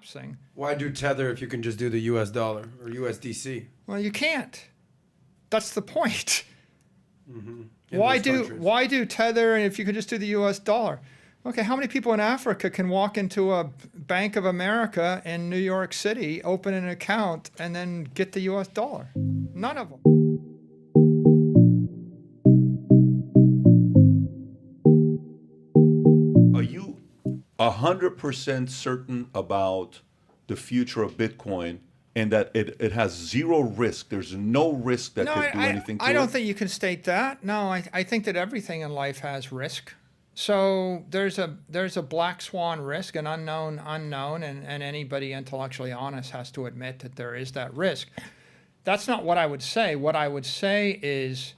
collapsing. Why do Tether if you can just do the US dollar or USDC? Well, you can't. That's the point. Mm-hmm. Why do Tether if you could just do the US dollar? Okay, how many people in Africa can walk into a Bank of America in New York City, open an account, and then get the US dollar? None of them. Are you 100% certain about the future of Bitcoin and that it has zero risk? There's no risk that could do anything to it? I don't think you can state that. No, I think that everything in life has risk. So there's a black swan risk, an unknown, and anybody intellectually honest has to admit that there is that risk. That's not what I would say. What I would say is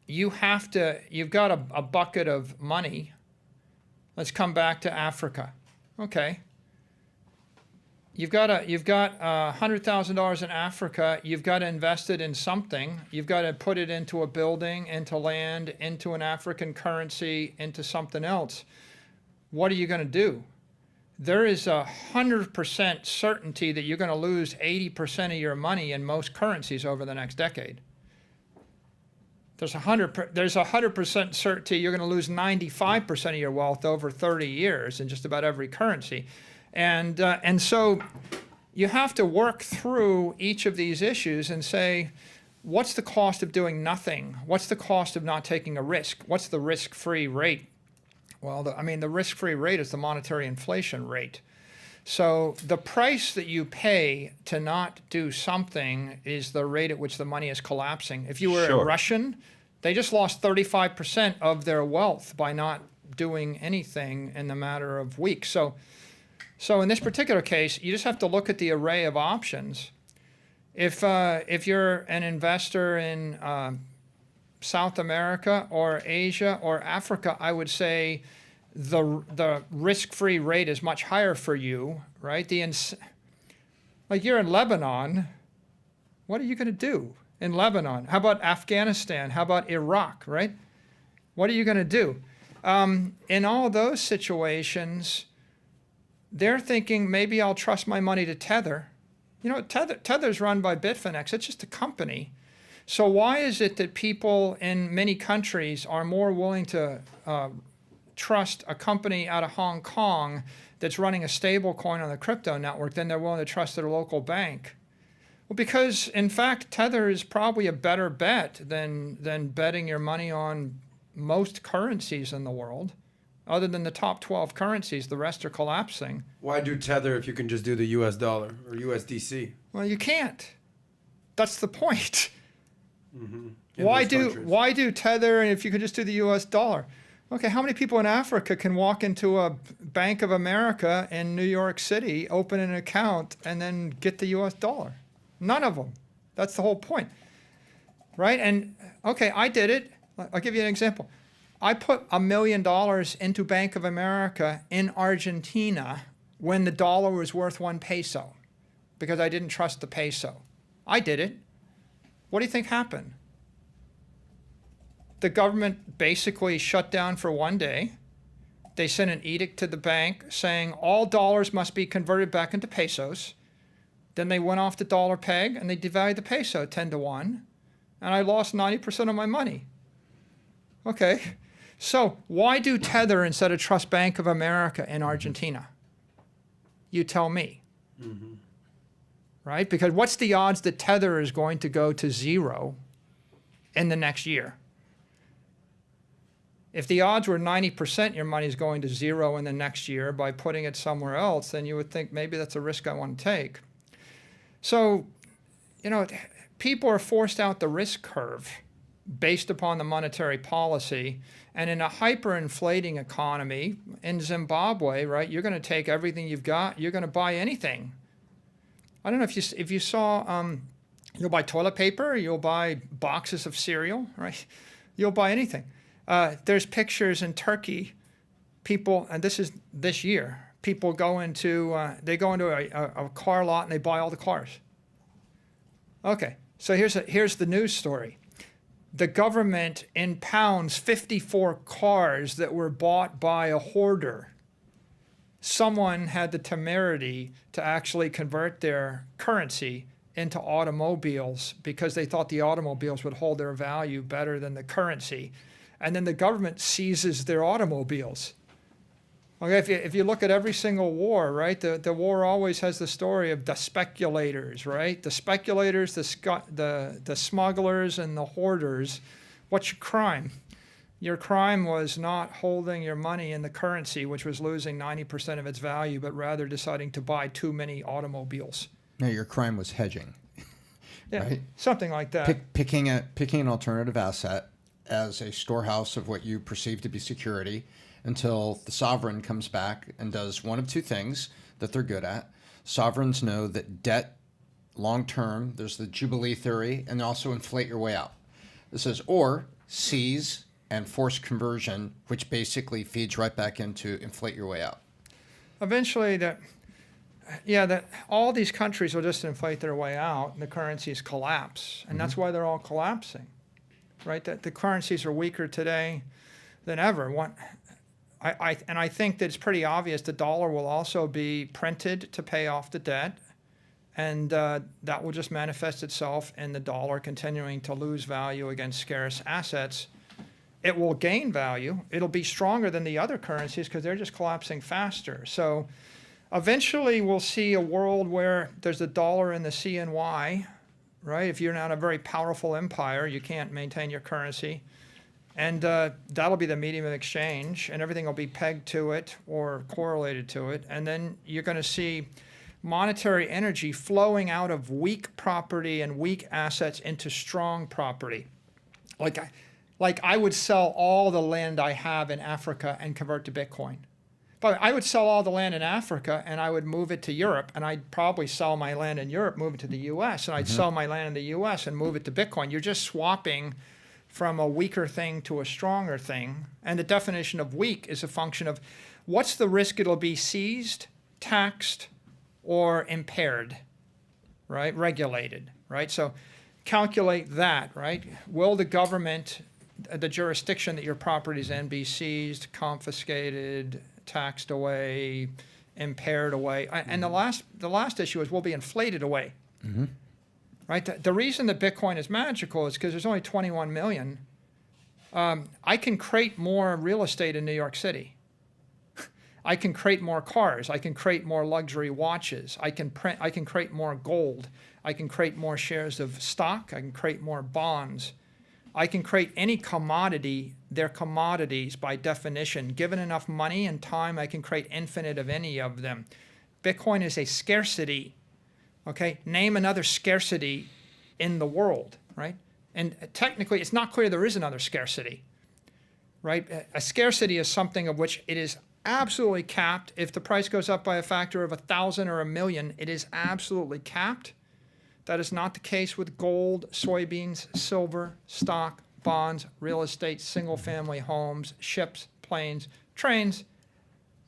you've got a bucket of money. Let's come back to Africa. Okay. You've got $100,000 in Africa. You've got to invest it in something. You've got to put it into a building, into land, into an African currency, into something else. What are you going to do? There is 100% certainty that you're going to lose 80% of your money in most currencies over the next decade. There's 100% certainty you're going to lose 95% of your wealth over 30 years in just about every currency. And so you have to work through each of these issues and say, what's the cost of doing nothing? What's the cost of not taking a risk? What's the risk-free rate? Well, the risk-free rate is the monetary inflation rate. So the price that you pay to not do something is the rate at which the money is collapsing. If you were a Russian, they just lost 35% of their wealth by not doing anything in the matter of weeks. So in this particular case, you just have to look at the array of options. If you're an investor in South America or Asia or Africa, I would say the risk-free rate is much higher for you, right? Like you're in Lebanon, what are you going to do in Lebanon? How about Afghanistan? How about Iraq, right? What are you going to do? In all those situations, they're thinking, maybe I'll trust my money to Tether. You know, Tether's run by Bitfinex. It's just a company. So why is it that people in many countries are more willing to trust a company out of Hong Kong that's running a stable coin on the crypto network than they're willing to trust their local bank? Well, because, in fact, Tether is probably a better bet than betting your money on most currencies in the world. Other than the top 12 currencies, the rest are collapsing. Why do Tether if you can just do the US dollar or USDC? Well, you can't. That's the point. Mm-hmm. Why do Tether if you could just do the US dollar? Okay, how many people in Africa can walk into a Bank of America in New York City, open an account, and then get the US dollar? None of them. That's the whole point. Right? And, okay, I did it. I'll give you an example. I put $1 million into Bank of America in Argentina when the dollar was worth 1 peso because I didn't trust the peso. I did it. What do you think happened? The government basically shut down for 1 day. They sent an edict to the bank saying all dollars must be converted back into pesos. Then they went off the dollar peg and they devalued the peso 10-1. And I lost 90% of my money. Okay. So why do Tether instead of trust Bank of America in Argentina? You tell me. Mm-hmm. Right? Because what's the odds that Tether is going to go to zero in the next year? If the odds were 90% your money's going to zero in the next year by putting it somewhere else, then you would think maybe that's a risk I want to take. So, you know, people are forced out the risk curve based upon the monetary policy. And in a hyperinflating economy, in Zimbabwe, right, you're going to take everything you've got, you're going to buy anything. I don't know if you saw, you'll buy toilet paper, you'll buy boxes of cereal, right? You'll buy anything. There's pictures in Turkey, people, and this is this year, people go into a car lot and they buy all the cars. Okay, so here's the news story. The government impounds 54 cars that were bought by a hoarder. someone had the temerity to actually convert their currency into automobiles because they thought the automobiles would hold their value better than the currency. And then the government seizes their automobiles. Okay, if you look at every single war, right, the war always has the story of the speculators, right? The speculators, the smugglers, and the hoarders. What's your crime? Your crime was not holding your money in the currency, which was losing 90% of its value, but rather deciding to buy too many automobiles. No, your crime was hedging. Yeah, right? Something like that. Picking an alternative asset as a storehouse of what you perceive to be security until the sovereign comes back and does one of two things that they're good at. Sovereigns know that debt, long term, there's the Jubilee theory, and also inflate your way out. It says, or seize and force conversion, which basically feeds right back into inflate your way out. Eventually, that all these countries will just inflate their way out, and the currencies collapse, and that's why they're all collapsing, right? That the currencies are weaker today than ever. I think that it's pretty obvious the dollar will also be printed to pay off the debt, and that will just manifest itself in the dollar continuing to lose value against scarce assets. It will gain value. It'll be stronger than the other currencies because they're just collapsing faster. So eventually we'll see a world where there's a dollar in the CNY, right? If you're not a very powerful empire, you can't maintain your currency. And that'll be the medium of exchange, and everything will be pegged to it or correlated to it. And then you're going to see monetary energy flowing out of weak property and weak assets into strong property. Like I would sell all the land I have in Africa and convert to Bitcoin. But I would sell all the land in Africa and I would move it to Europe, and I'd probably sell my land in Europe, move it to the US, and I'd sell my land in the US and move it to Bitcoin. You're just swapping from a weaker thing to a stronger thing. And the definition of weak is a function of what's the risk it'll be seized, taxed, or impaired, right? Regulated, right? So calculate that, right? Will the government, the jurisdiction that your property's in, be seized, confiscated, taxed away, impaired away? And the last issue is will be inflated away. Right? The reason that Bitcoin is magical is because there's only 21 million. I can create more real estate in New York City. I can create more cars. I can create more luxury watches. I can create more gold. I can create more shares of stock. I can create more bonds. I can create any commodity. They're commodities by definition. Given enough money and time, I can create infinite of any of them. Bitcoin is a scarcity. Okay, name another scarcity in the world, right? And technically, it's not clear there is another scarcity, right? A scarcity is something of which it is absolutely capped. If the price goes up by a factor of 1,000 or 1,000,000, it is absolutely capped. That is not the case with gold, soybeans, silver, stock, bonds, real estate, single-family homes, ships, planes, trains,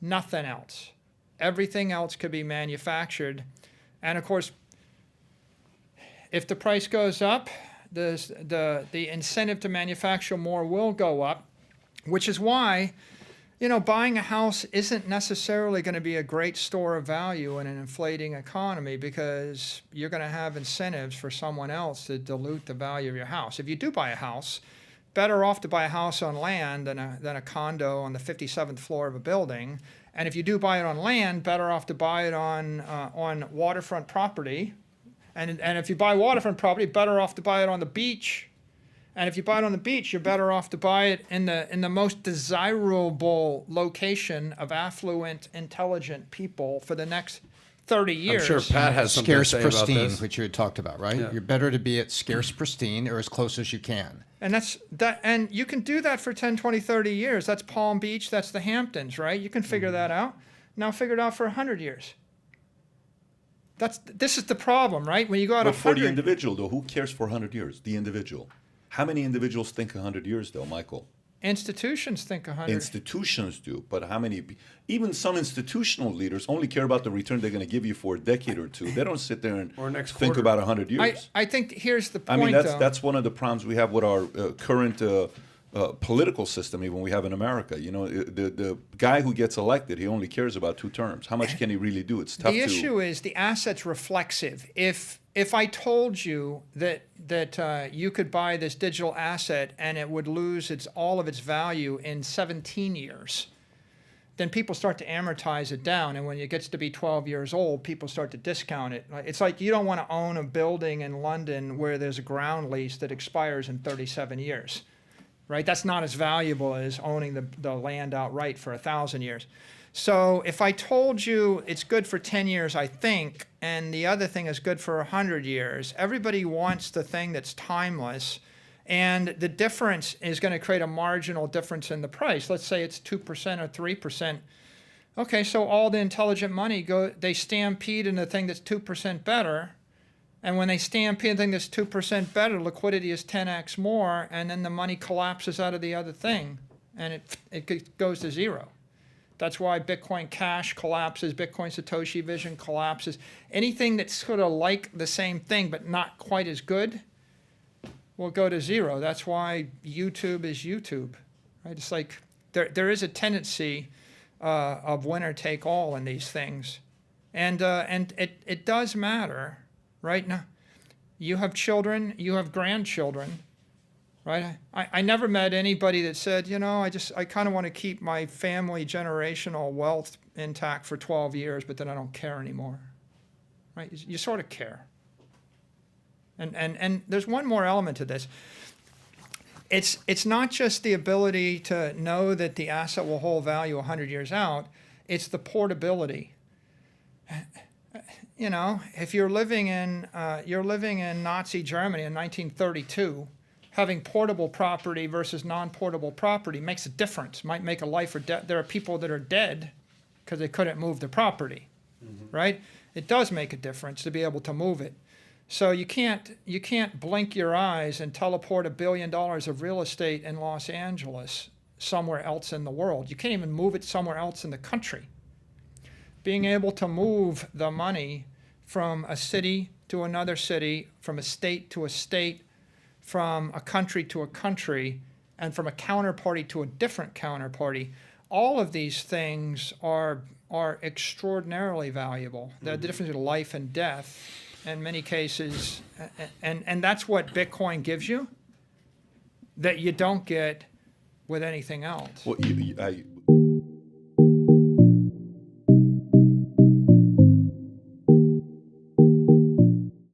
nothing else. Everything else could be manufactured. And of course, if the price goes up, the incentive to manufacture more will go up, which is why, buying a house isn't necessarily going to be a great store of value in an inflating economy because you're going to have incentives for someone else to dilute the value of your house. If you do buy a house, better off to buy a house on land than a condo on the 57th floor of a building. And if you do buy it on land, better off to buy it on waterfront property. And if you buy waterfront property, better off to buy it on the beach. And if you buy it on the beach, you're better off to buy it in the most desirable location of affluent, intelligent people for the next 30 years. I'm sure Pat has something Scarce to say about pristine, this. which you had talked about, right? Yeah. You're better to be at scarce pristine or as close as you can. And and you can do that for 10, 20, 30 years. That's Palm Beach, that's the Hamptons, right? You can figure that out. Now figure it out for 100 years. This is the problem, right? When you go out But for the 100, individual, though, who cares for 100 years? The individual. How many individuals think 100 years, though, Michael? institutions think 100. Institutions do, but how many? Even some institutional leaders only care about the return they're going to give you for a decade or two. They don't sit there and Or next think quarter. about 100 years. I think here's the point, I mean, though. that's one of the problems we have with our current political system even we have in America. You know, the guy who gets elected, he only cares about 2 terms. How much can he really do? It's tough. The issue is the asset's reflexive. If I told you that you could buy this digital asset and it would lose all of its value in 17 years, then people start to amortize it down. And when it gets to be 12 years old, people start to discount it. It's like you don't want to own a building in London where there's a ground lease that expires in 37 years, right? That's not as valuable as owning the land outright for 1,000 years. So if I told you it's good for 10 years, I think, and the other thing is good for 100 years, everybody wants the thing that's timeless. And the difference is going to create a marginal difference in the price. Let's say it's 2% or 3%. Okay, so all the intelligent money they stampede in the thing that's 2% better. And when they stampede in the thing that's 2% better, liquidity is 10x more, and then the money collapses out of the other thing, and it goes to zero. That's why Bitcoin Cash collapses, Bitcoin Satoshi Vision collapses. Anything that's sort of like the same thing but not quite as good will go to zero. That's why YouTube is YouTube, right? It's like there is a tendency of winner take all in these things, and it does matter, right? Now, you have children, you have grandchildren, right? I never met anybody that said, you know, I kind of want to keep my family generational wealth intact for 12 years, but then I don't care anymore, right? You sort of care. And there's one more element to this. It's not just the ability to know that the asset will hold value 100 years out. It's the portability. You know, if you're living in Nazi Germany in 1932, having portable property versus non-portable property makes a difference. Might make a life or death. There are people that are dead because they couldn't move the property, right? It does make a difference to be able to move it. So you can't blink your eyes and teleport $1 billion of real estate in Los Angeles somewhere else in the world. You can't even move it somewhere else in the country. Being able to move the money from a city to another city, from a state to a state, from a country to a country, and from a counterparty to a different counterparty, all of these things are extraordinarily valuable. They're the difference between life and death. In many cases, and that's what Bitcoin gives you that you don't get with anything else. Well,